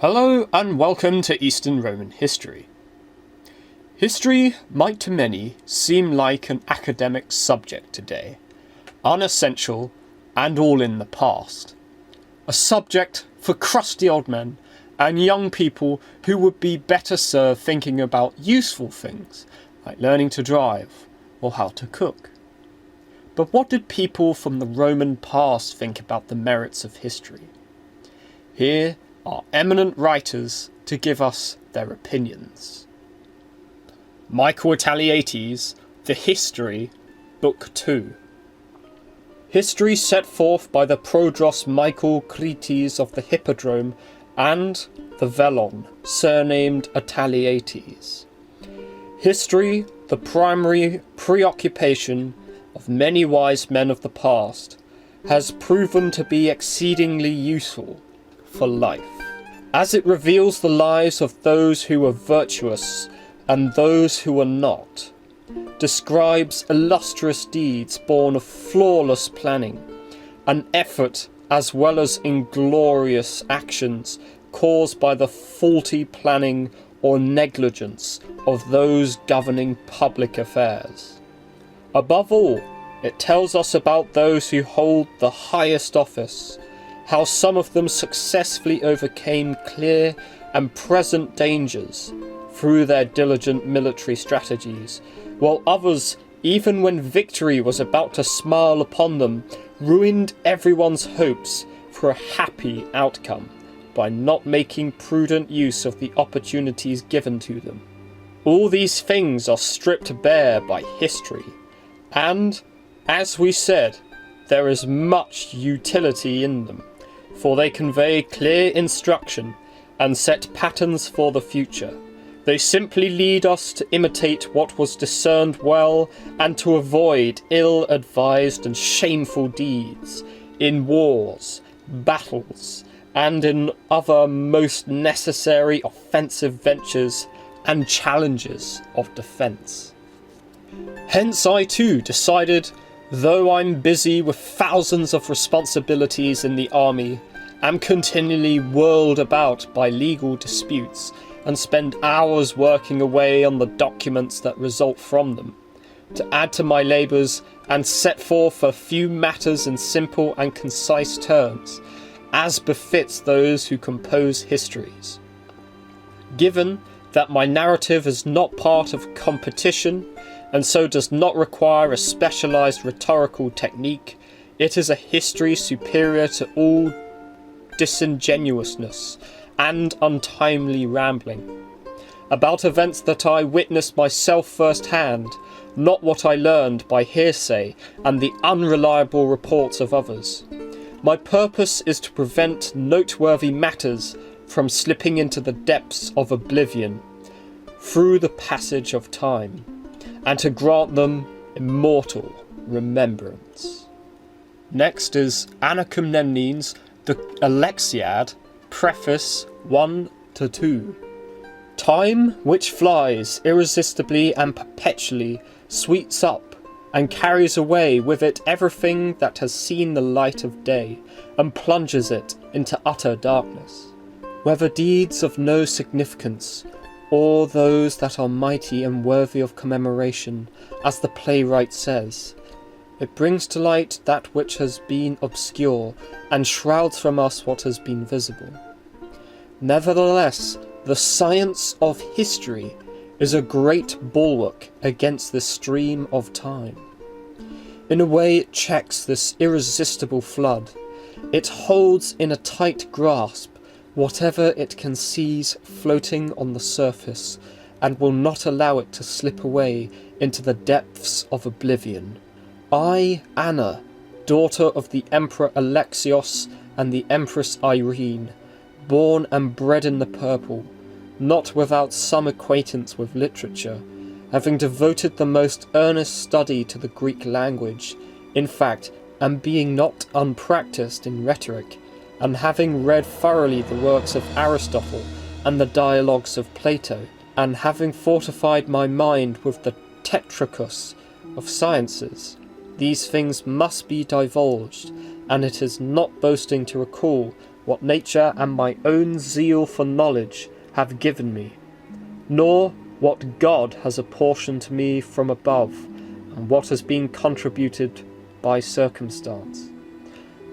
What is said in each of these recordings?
Hello and welcome to Eastern Roman history. History might to many seem like an academic subject today, unessential and all in the past. A subject for crusty old men and young people who would be better served thinking about useful things like learning to drive or how to cook. But what did people from the Roman past think about the merits of history? Here are eminent writers to give us their opinions. Michael Italietes, The History, Book 2. History set forth by the Prodros Michael Krites of the Hippodrome and the Velon, surnamed Italietes. History, the primary preoccupation of many wise men of the past, has proven to be exceedingly useful for life, as it reveals the lives of those who were virtuous and those who were not, describes illustrious deeds born of flawless planning, an effort as well as inglorious actions caused by the faulty planning or negligence of those governing public affairs. Above all, it tells us about those who hold the highest office, how some of them successfully overcame clear and present dangers through their diligent military strategies, while others, even when victory was about to smile upon them, ruined everyone's hopes for a happy outcome by not making prudent use of the opportunities given to them. All these things are stripped bare by history, and, as we said, there is much utility in them, for they convey clear instruction and set patterns for the future. They simply lead us to imitate what was discerned well and to avoid ill-advised and shameful deeds in wars, battles, and in other most necessary offensive ventures and challenges of defence. Hence I too decided, though I'm busy with thousands of responsibilities in the army, am continually whirled about by legal disputes, and spend hours working away on the documents that result from them, to add to my labours and set forth a few matters in simple and concise terms, as befits those who compose histories. Given that my narrative is not part of competition, and so does not require a specialised rhetorical technique, it is a history superior to all disingenuousness and untimely rambling, about events that I witnessed myself firsthand, not what I learned by hearsay and the unreliable reports of others. My purpose is to prevent noteworthy matters from slipping into the depths of oblivion through the passage of time, and to grant them immortal remembrance. Next is Anna Komnene's The Alexiad, Preface 1-2. Time, which flies irresistibly and perpetually, sweeps up and carries away with it everything that has seen the light of day, and plunges it into utter darkness. Whether deeds of no significance, or those that are mighty and worthy of commemoration, as the playwright says, it brings to light that which has been obscure, and shrouds from us what has been visible. Nevertheless, the science of history is a great bulwark against this stream of time. In a way it checks this irresistible flood. It holds in a tight grasp whatever it can seize floating on the surface, and will not allow it to slip away into the depths of oblivion. I, Anna, daughter of the Emperor Alexios and the Empress Irene, born and bred in the purple, not without some acquaintance with literature, having devoted the most earnest study to the Greek language, in fact, and being not unpractised in rhetoric, and having read thoroughly the works of Aristotle and the dialogues of Plato, and having fortified my mind with the tetrachus of sciences, these things must be divulged, and it is not boasting to recall what nature and my own zeal for knowledge have given me, nor what God has apportioned to me from above, and what has been contributed by circumstance.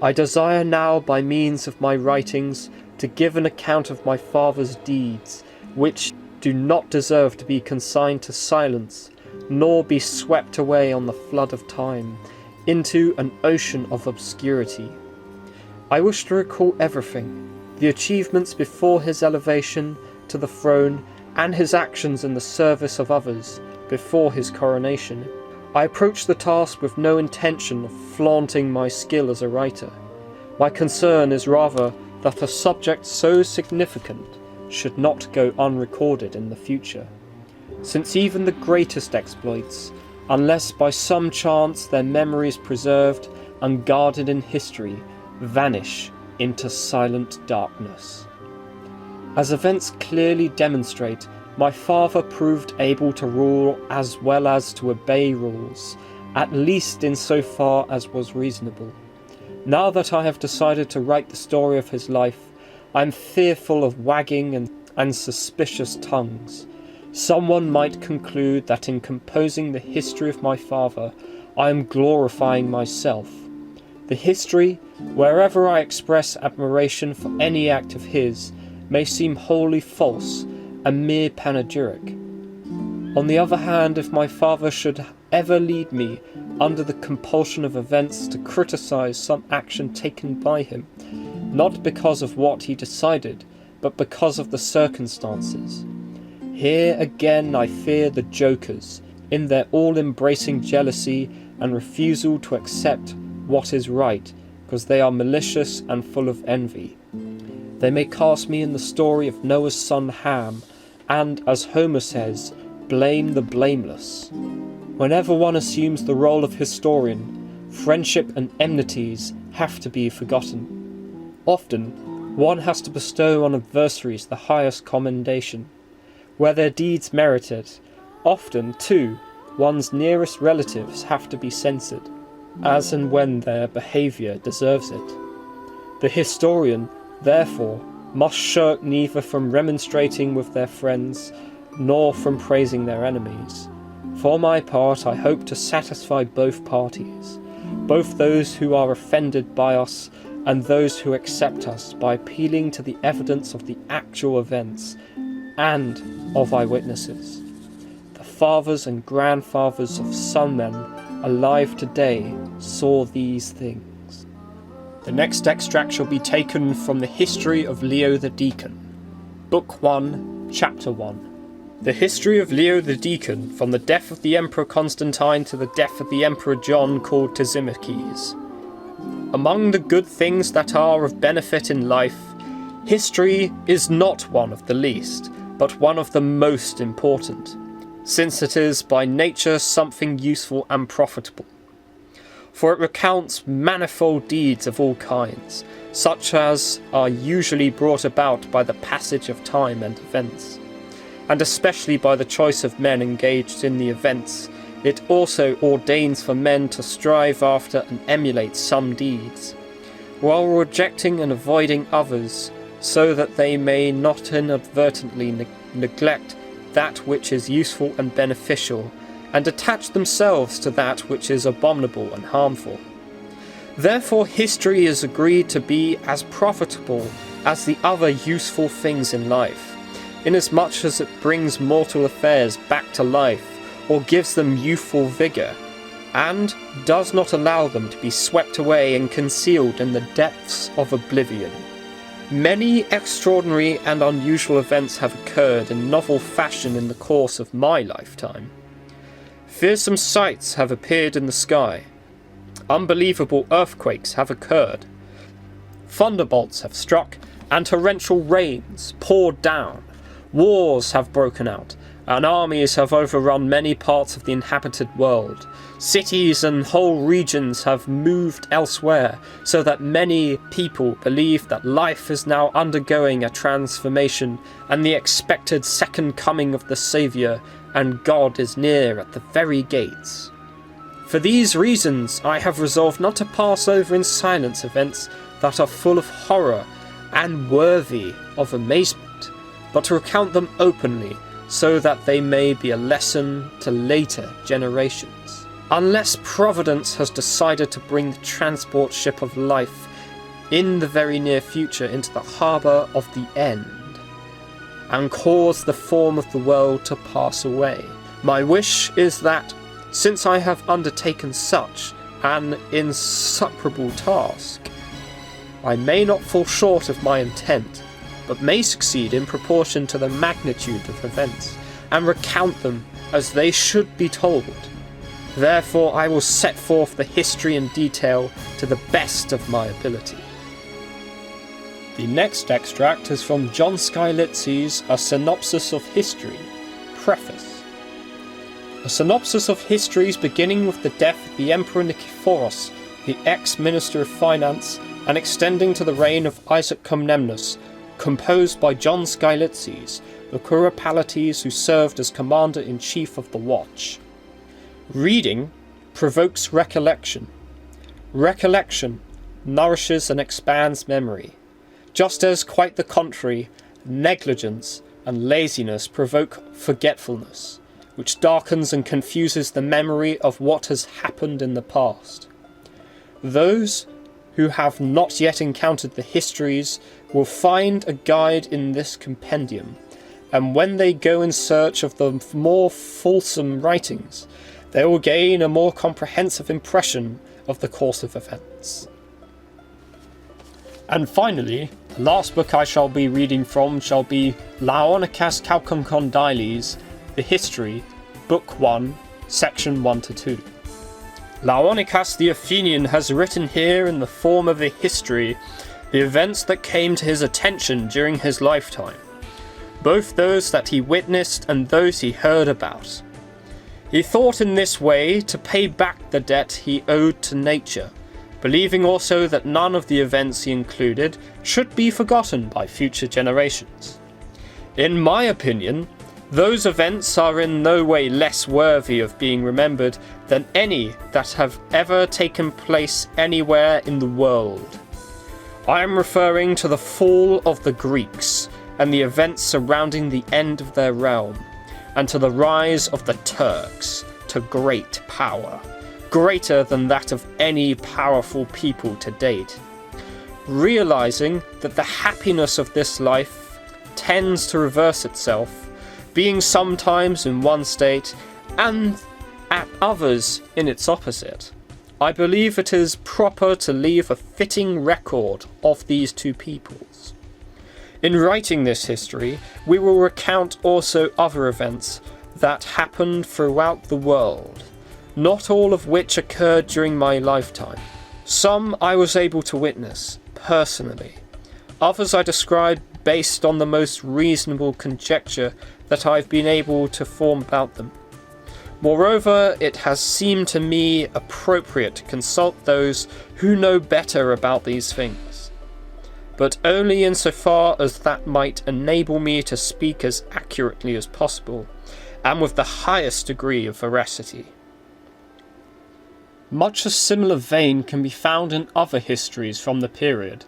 I desire now, by means of my writings, to give an account of my father's deeds, which do not deserve to be consigned to silence, nor be swept away on the flood of time, into an ocean of obscurity. I wish to recall everything, the achievements before his elevation to the throne, and his actions in the service of others before his coronation. I approach the task with no intention of flaunting my skill as a writer. My concern is rather that a subject so significant should not go unrecorded in the future, since even the greatest exploits, unless by some chance their memory is preserved and guarded in history, vanish into silent darkness. As events clearly demonstrate, my father proved able to rule as well as to obey rules, at least in so far as was reasonable. Now that I have decided to write the story of his life, I am fearful of wagging and suspicious tongues. Someone might conclude that in composing the history of my father, I am glorifying myself. The history, wherever I express admiration for any act of his, may seem wholly false, a mere panegyric. On the other hand, if my father should ever lead me, under the compulsion of events, to criticise some action taken by him, not because of what he decided, but because of the circumstances, here again I fear the jokers, in their all-embracing jealousy and refusal to accept what is right, because they are malicious and full of envy. They may cast me in the story of Noah's son Ham, and, as Homer says, blame the blameless. Whenever one assumes the role of historian, friendship and enmities have to be forgotten. Often, one has to bestow on adversaries the highest commendation, where their deeds merit it. Often, too, one's nearest relatives have to be censored, as and when their behaviour deserves it. The historian, therefore, must shirk neither from remonstrating with their friends, nor from praising their enemies. For my part, I hope to satisfy both parties, both those who are offended by us and those who accept us, by appealing to the evidence of the actual events and of eyewitnesses. The fathers and grandfathers of some men alive today saw these things. The next extract shall be taken from the History of Leo the Deacon, Book 1, Chapter 1. The history of Leo the Deacon, from the death of the Emperor Constantine to the death of the Emperor John called Tzimisces. Among the good things that are of benefit in life, history is not one of the least, but one of the most important, since it is by nature something useful and profitable. For it recounts manifold deeds of all kinds, such as are usually brought about by the passage of time and events, and especially by the choice of men engaged in the events. It also ordains for men to strive after and emulate some deeds, while rejecting and avoiding others, so that they may not inadvertently neglect that which is useful and beneficial, and attach themselves to that which is abominable and harmful. Therefore history is agreed to be as profitable as the other useful things in life, inasmuch as it brings mortal affairs back to life, or gives them youthful vigour, and does not allow them to be swept away and concealed in the depths of oblivion. Many extraordinary and unusual events have occurred in novel fashion in the course of my lifetime. Fearsome sights have appeared in the sky. Unbelievable earthquakes have occurred. Thunderbolts have struck, and torrential rains poured down. Wars have broken out, and armies have overrun many parts of the inhabited world. Cities and whole regions have moved elsewhere, so that many people believe that life is now undergoing a transformation, and the expected second coming of the Saviour, and God is near at the very gates. For these reasons, I have resolved not to pass over in silence events that are full of horror, and worthy of amazement, but to recount them openly so that they may be a lesson to later generations. Unless Providence has decided to bring the transport ship of life in the very near future into the harbour of the end, and cause the form of the world to pass away, my wish is that, since I have undertaken such an insuperable task, I may not fall short of my intent, but may succeed in proportion to the magnitude of events, and recount them as they should be told. Therefore I will set forth the history in detail to the best of my ability. The next extract is from John Skylitzes' A Synopsis of History, Preface. A synopsis of histories beginning with the death of the Emperor Nikephoros, the ex-Minister of Finance, and extending to the reign of Isaac Komnenus, composed by John Skylitzes, the Kuropalates who served as Commander-in-Chief of the Watch. Reading provokes recollection. Recollection nourishes and expands memory, just as, quite the contrary, negligence and laziness provoke forgetfulness, which darkens and confuses the memory of what has happened in the past. Those who have not yet encountered the histories will find a guide in this compendium, and when they go in search of the more fulsome writings, they will gain a more comprehensive impression of the course of events. And finally, the last book I shall be reading from shall be Laonicas Chalcondyles, The History, Book 1, Section 1-2. Laonicas the Athenian has written here in the form of a history the events that came to his attention during his lifetime, both those that he witnessed and those he heard about. He thought in this way to pay back the debt he owed to nature, believing also that none of the events he included should be forgotten by future generations. In my opinion, those events are in no way less worthy of being remembered than any that have ever taken place anywhere in the world. I am referring to the fall of the Greeks and the events surrounding the end of their realm, and to the rise of the Turks to great power, greater than that of any powerful people to date. Realizing that the happiness of this life tends to reverse itself, being sometimes in one state and at others in its opposite, I believe it is proper to leave a fitting record of these two peoples. In writing this history, we will recount also other events that happened throughout the world, not all of which occurred during my lifetime. Some I was able to witness, personally. Others I described based on the most reasonable conjecture that I've been able to form about them. Moreover, it has seemed to me appropriate to consult those who know better about these things, but only insofar as that might enable me to speak as accurately as possible, and with the highest degree of veracity. Much a similar vein can be found in other histories from the period,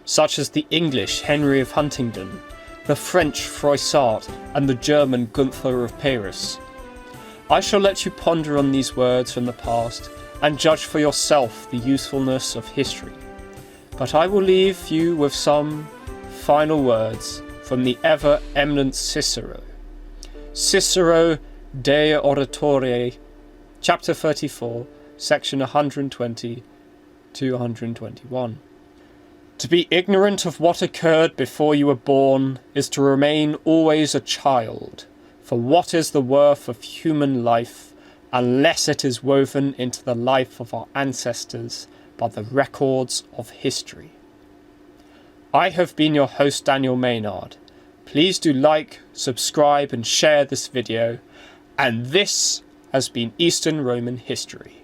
such as the English Henry of Huntingdon, the French Froissart, and the German Gunther of Paris. I shall let you ponder on these words from the past and judge for yourself the usefulness of history. But I will leave you with some final words from the ever-eminent Cicero. Cicero De Oratore, chapter 34, section 120 to 121. To be ignorant of what occurred before you were born is to remain always a child, for what is the worth of human life unless it is woven into the life of our ancestors by the records of history? I have been your host, Daniel Maynard. Please do like, subscribe and share this video, and this has been Eastern Roman History.